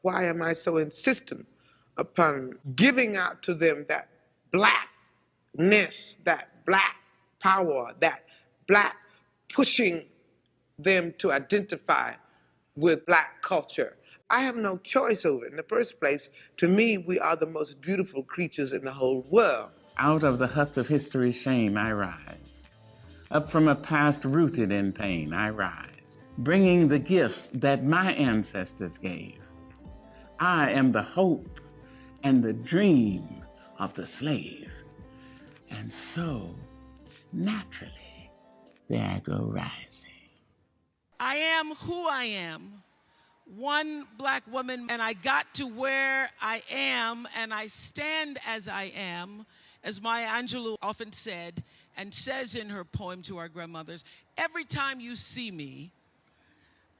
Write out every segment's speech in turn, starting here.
Why am I so insistent upon giving out to them that blackness, that black power, that black pushing them to identify with black culture? I have no choice over it. In the first place, to me, we are the most beautiful creatures in the whole world. Out of the huts of history's shame I rise. Up from a past rooted in pain I rise, bringing the gifts that my ancestors gave. I am the hope and the dream of the slave. And so, naturally, there I go rising. I am who I am, one black woman, and I got to where I am, and I stand as I am, as Maya Angelou often said, and says in her poem to our grandmothers, every time you see me,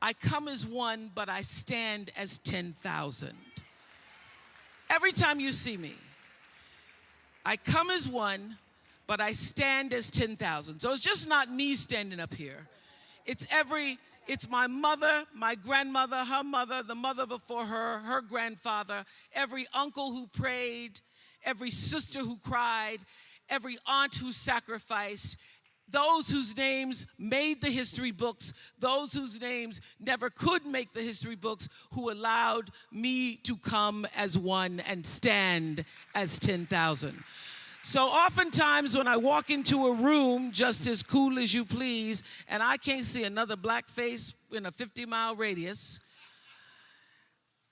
I come as one, but I stand as 10,000. Every time you see me, I come as one, but I stand as 10,000. So it's just not me standing up here. It's my mother, my grandmother, her mother, the mother before her, her grandfather, every uncle who prayed, every sister who cried, every aunt who sacrificed, those whose names made the history books, those whose names never could make the history books, who allowed me to come as one and stand as 10,000. So oftentimes when I walk into a room, just as cool as you please, and I can't see another black face in a 50-mile radius,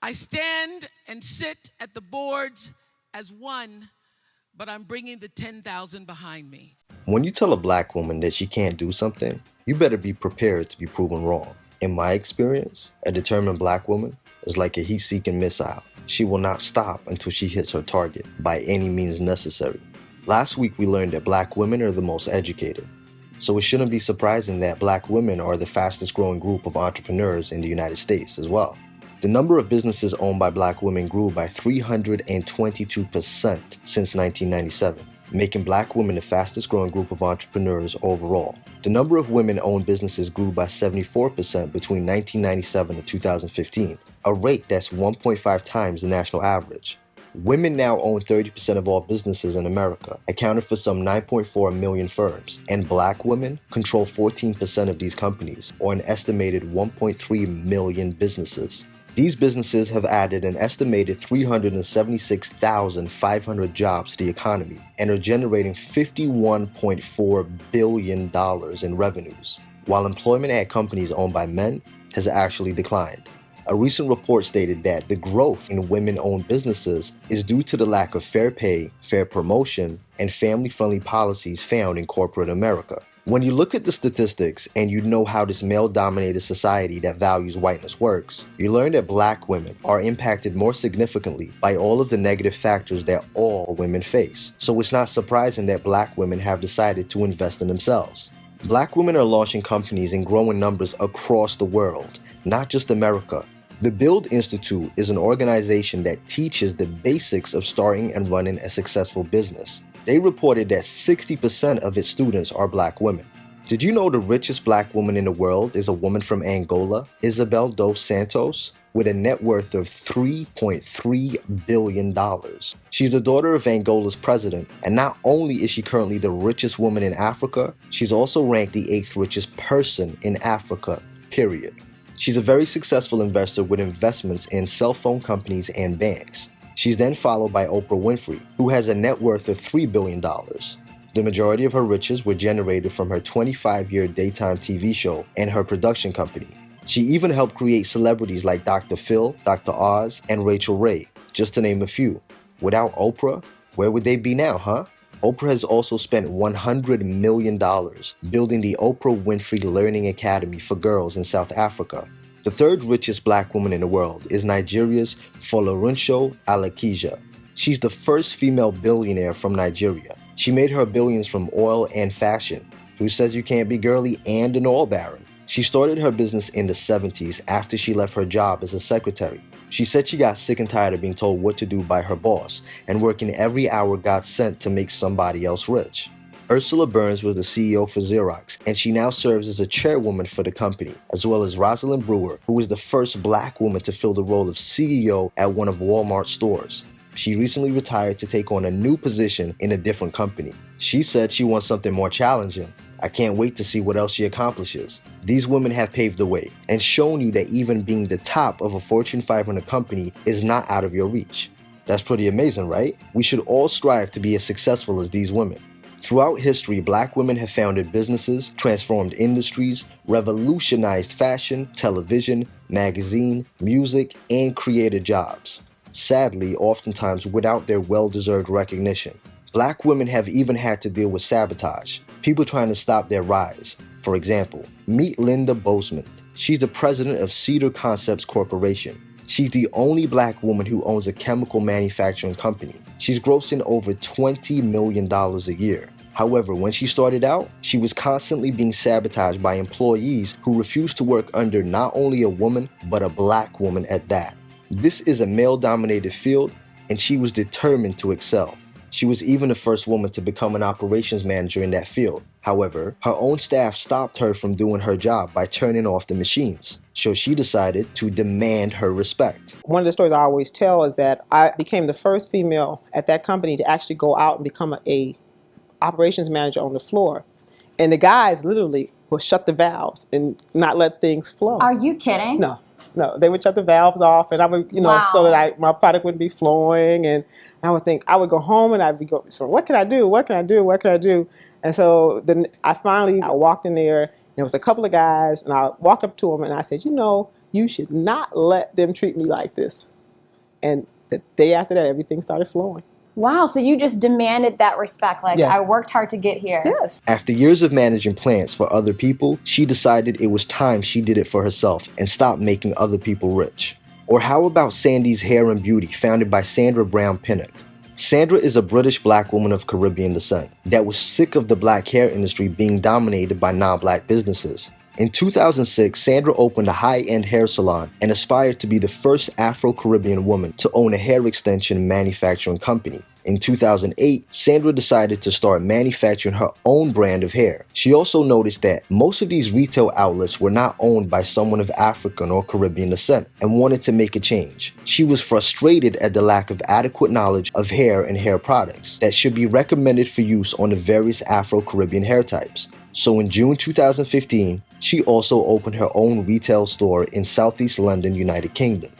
I stand and sit at the boards as one, but I'm bringing the 10,000 behind me. When you tell a black woman that she can't do something, you better be prepared to be proven wrong. In my experience, a determined black woman is like a heat-seeking missile. She will not stop until she hits her target by any means necessary. Last week, we learned that black women are the most educated. So it shouldn't be surprising that black women are the fastest growing group of entrepreneurs in the United States as well. The number of businesses owned by black women grew by 322% since 1997. Making black women the fastest growing group of entrepreneurs overall. The number of women-owned businesses grew by 74% between 1997 and 2015, a rate that's 1.5 times the national average. Women now own 30% of all businesses in America, accounting for some 9.4 million firms, and black women control 14% of these companies, or an estimated 1.3 million businesses. These businesses have added an estimated 376,500 jobs to the economy and are generating $51.4 billion in revenues, while employment at companies owned by men has actually declined. A recent report stated that the growth in women-owned businesses is due to the lack of fair pay, fair promotion, and family-friendly policies found in corporate America. When you look at the statistics and you know how this male-dominated society that values whiteness works, you learn that black women are impacted more significantly by all of the negative factors that all women face. So it's not surprising that black women have decided to invest in themselves. Black women are launching companies in growing numbers across the world, not just America. The Build Institute is an organization that teaches the basics of starting and running a successful business. They reported that 60% of its students are black women. Did you know the richest black woman in the world is a woman from Angola, Isabel dos Santos, with a net worth of $3.3 billion. She's the daughter of Angola's president, and not only is she currently the richest woman in Africa, she's also ranked the 8th richest person in Africa, period. She's a very successful investor with investments in cell phone companies and banks. She's then followed by Oprah Winfrey, who has a net worth of $3 billion. The majority of her riches were generated from her 25-year daytime TV show and her production company. She even helped create celebrities like Dr. Phil, Dr. Oz, and Rachel Ray, just to name a few. Without Oprah, where would they be now, huh? Oprah has also spent $100 million building the Oprah Winfrey Learning Academy for girls in South Africa. The third richest black woman in the world is Nigeria's Folorunsho Alakija. She's the first female billionaire from Nigeria. She made her billions from oil and fashion. Who says you can't be girly and an oil baron? She started her business in the 70s after she left her job as a secretary. She said she got sick and tired of being told what to do by her boss and working every hour God sent to make somebody else rich. Ursula Burns was the CEO for Xerox, and she now serves as a chairwoman for the company, as well as Rosalind Brewer, who was the first black woman to fill the role of CEO at one of Walmart's stores. She recently retired to take on a new position in a different company. She said she wants something more challenging. I can't wait to see what else she accomplishes. These women have paved the way and shown you that even being the top of a Fortune 500 company is not out of your reach. That's pretty amazing, right? We should all strive to be as successful as these women. Throughout history, black women have founded businesses, transformed industries, revolutionized fashion, television, magazine, music, and created jobs. Sadly, oftentimes without their well-deserved recognition. Black women have even had to deal with sabotage, people trying to stop their rise. For example, meet Linda Bozeman. She's the president of Cedar Concepts Corporation. She's the only black woman who owns a chemical manufacturing company. She's grossing over $20 million a year. However, when she started out, she was constantly being sabotaged by employees who refused to work under not only a woman, but a black woman at that. This is a male-dominated field, and she was determined to excel. She was even the first woman to become an operations manager in that field. However, her own staff stopped her from doing her job by turning off the machines. So she decided to demand her respect. One of the stories I always tell is that I became the first female at that company to actually go out and become a operations manager on the floor. And the guys literally would shut the valves and not let things flow. Are you kidding? No, they would shut the valves off, and I would, Wow. so that my product wouldn't be flowing. And I would think, I would go home and I'd be going, so what can I do? What can I do? What can I do? And so then I walked in there, and there was a couple of guys, and I walked up to them and I said, you should not let them treat me like this. And the day after that, everything started flowing. Wow, so you just demanded that respect, like, Yeah. I worked hard to get here. Yes. After years of managing plants for other people, she decided it was time she did it for herself and stopped making other people rich. Or how about Sandy's Hair and Beauty, founded by Sandra Brown Pinnock? Sandra is a British black woman of Caribbean descent that was sick of the black hair industry being dominated by non-black businesses. In 2006, Sandra opened a high-end hair salon and aspired to be the first Afro-Caribbean woman to own a hair extension manufacturing company. In 2008, Sandra decided to start manufacturing her own brand of hair. She also noticed that most of these retail outlets were not owned by someone of African or Caribbean descent and wanted to make a change. She was frustrated at the lack of adequate knowledge of hair and hair products that should be recommended for use on the various Afro-Caribbean hair types. So in June 2015, she also opened her own retail store in Southeast London, United Kingdom.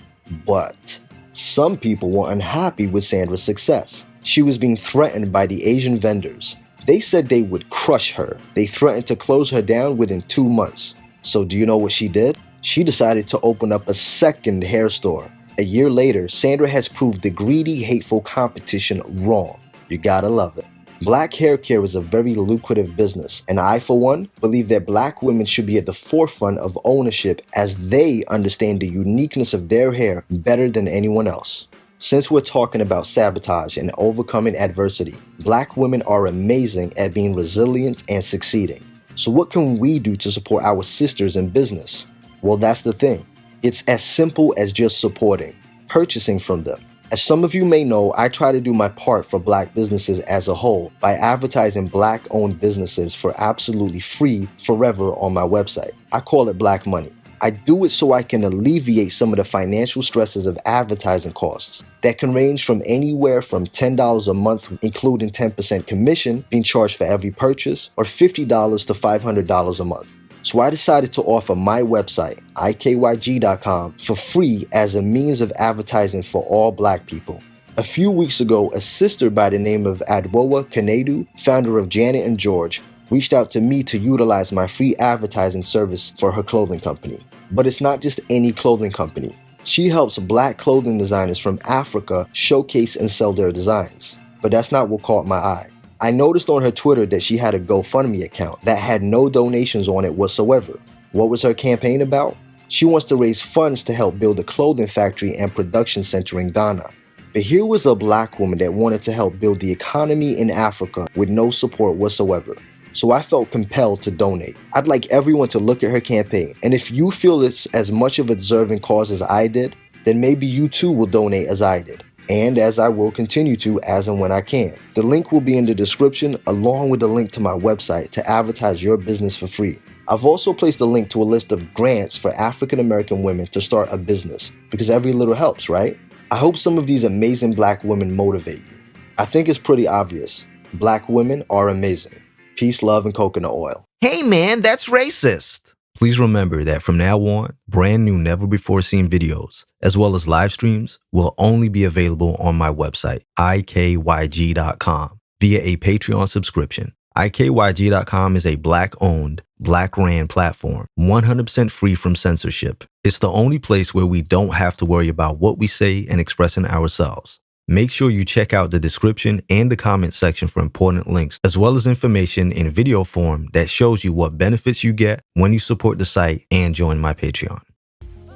But some people were unhappy with Sandra's success. She was being threatened by the Asian vendors. They said they would crush her. They threatened to close her down within 2 months. So do you know what she did? She decided to open up a second hair store. A year later, Sandra has proved the greedy, hateful competition wrong. You gotta love it. Black hair care is a very lucrative business, and I, for one, believe that black women should be at the forefront of ownership as they understand the uniqueness of their hair better than anyone else. Since we're talking about sabotage and overcoming adversity, black women are amazing at being resilient and succeeding. So what can we do to support our sisters in business? Well, that's the thing. It's as simple as just supporting, purchasing from them. As some of you may know, I try to do my part for black businesses as a whole by advertising black-owned businesses for absolutely free forever on my website. I call it Black Money. I do it so I can alleviate some of the financial stresses of advertising costs that can range from anywhere from $10 a month, including 10% commission being charged for every purchase, or $50 to $500 a month. So I decided to offer my website, ikyg.com, for free as a means of advertising for all black people. A few weeks ago, a sister by the name of Adwoa Kanedu, founder of Janet and George, reached out to me to utilize my free advertising service for her clothing company. But it's not just any clothing company. She helps black clothing designers from Africa showcase and sell their designs. But that's not what caught my eye. I noticed on her Twitter that she had a GoFundMe account that had no donations on it whatsoever. What was her campaign about? She wants to raise funds to help build a clothing factory and production center in Ghana. But here was a black woman that wanted to help build the economy in Africa with no support whatsoever. So I felt compelled to donate. I'd like everyone to look at her campaign, and if you feel it's as much of a deserving cause as I did, then maybe you too will donate as I did. and as I will continue to as and when I can. The link will be in the description along with the link to my website to advertise your business for free. I've also placed a link to a list of grants for African American women to start a business, because every little helps, right? I hope some of these amazing Black women motivate you. I think it's pretty obvious. Black women are amazing. Peace, love, and coconut oil. Hey man, that's racist. Please remember that from now on, brand new never before seen videos, as well as live streams, will only be available on my website, ikyg.com, via a Patreon subscription. ikyg.com is a Black-owned, Black-ran platform, 100% free from censorship. It's the only place where we don't have to worry about what we say and expressing ourselves. Make sure you check out the description and the comment section for important links, as well as information in video form that shows you what benefits you get when you support the site and join my Patreon.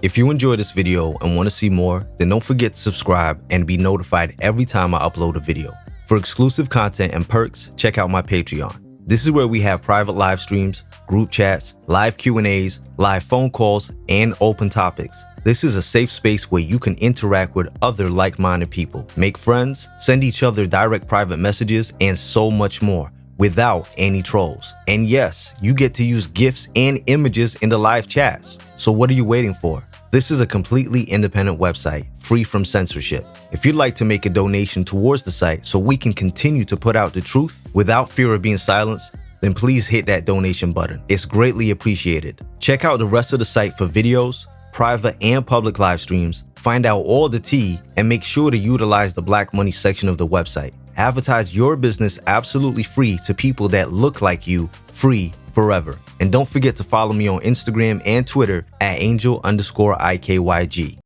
If you enjoyed this video and want to see more, then don't forget to subscribe and be notified every time I upload a video. For exclusive content and perks, check out my Patreon. This is where we have private live streams, group chats, live Q&As, live phone calls, and open topics. This is a safe space where you can interact with other like-minded people, make friends, send each other direct private messages, and so much more without any trolls. And yes, you get to use GIFs and images in the live chats. So what are you waiting for? This is a completely independent website, free from censorship. If you'd like to make a donation towards the site so we can continue to put out the truth without fear of being silenced, then please hit that donation button. It's greatly appreciated. Check out the rest of the site for videos, private and public live streams, find out all the tea, and make sure to utilize the Black Money section of the website. Advertise your business absolutely free to people that look like you, free forever. And don't forget to follow me on Instagram and Twitter at angel_IKYG.